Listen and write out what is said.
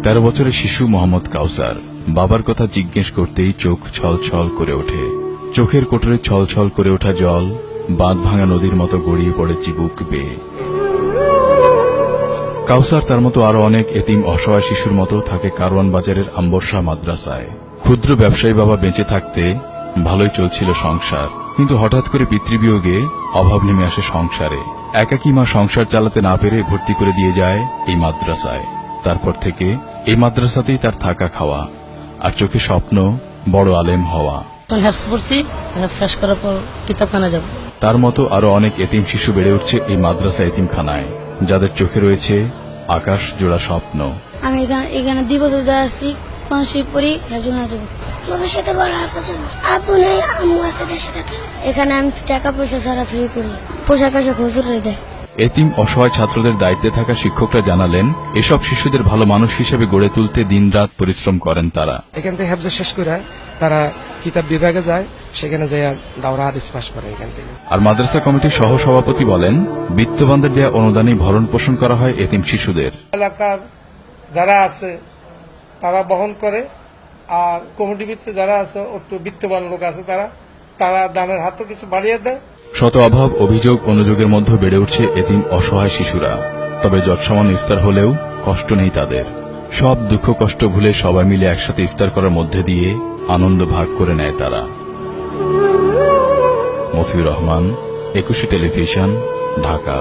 13 বছরের শিশু মোহাম্মদ কাউসার বাবার কথা জিজ্ঞেস করতেই চোখ ছলছল করে ওঠে। চোখের কোটরে ছলছল করে ওঠা জল বাঁধ ভাঙা নদীর মতো গড়িয়ে পড়ে চিবুক বেয়ে। কাউসার তার মতো আরো অনেক এতিম অসহায় শিশুর মতো থাকে কারওয়ান বাজারের আম্বরশাহ মাদ্রাসায়। ক্ষুদ্র ব্যবসায়ী বাবা বেঁচে থাকতে ভালোই চলছিল সংসার, কিন্তু হঠাৎ করে পিতৃবিয়োগে অভাব নেমে আসে সংসারে। একাকী মা সংসার চালাতে না পেরে ভর্তি করে দিয়ে যায় এই মাদ্রাসায়। তারপর থেকে এই মাদ্রাসাতেই তার থাকা খাওয়া, আর চোখে স্বপ্ন বড় আলেম হওয়া। শেষ করার পর কিতাবখানা যাব। তার মতো আরো অনেক এতিম শিশু বেড়ে উঠছে এই মাদ্রাসা এতিমখানায়, যাদের চোখে রয়েছে আকাশ জোড়া স্বপ্ন। আমি এখানে 2 বছর ধরে আসছি, মানসিক পড়ি একজন যাব ভবিষ্যতে বড় হাফেজ হবো। আব্বু নেই, আম্মু আছে দেশে থাকে। এখানে আমি টাকা পয়সা ছাড়া ফ্রি করি, পোশাক আশাক হুজুরে দেয়। এতিম অসহায় ছাত্রদের দায়িত্বে থাকা শিক্ষকরা জানালেন, এসব শিশুদের ভালো মানুষ হিসেবে গড়ে তুলতে দিনরাত পরিশ্রম করেন তারা। এখান থেকে হেফজ শেষ করে তারা কিতাব বিভাগে যায়, সেখানে যায় দাওরা হাদিস পাস করে এখান থেকে। আর মাদ্রাসা কমিটির সহ সভাপতি বলেন, বিত্তবানদের দেয়া অনুদানে ভরণ পোষণ করা হয় এতিম শিশুদের। এলাকার যারা আছে তারা বহন করে, আর কমিটির ভিতরে যারা আছে একটু বিত্তবান লোক আছে তারা দানের হাতও কিছু বাড়িয়ে দেয়। শত অভাব অভিযোগ অনুযোগের মধ্যে বেড়ে উঠছে এতিম অসহায় শিশুরা। তবে যৎসমান ইফতার হলেও কষ্ট নেই তাদের। সব দুঃখ কষ্ট ভুলে সবাই মিলে একসাথে ইফতার করার মধ্যে দিয়ে আনন্দ ভাগ করে নেয় তারা। মফিউর রহমান, 21 টেলিভিশন, ঢাকা।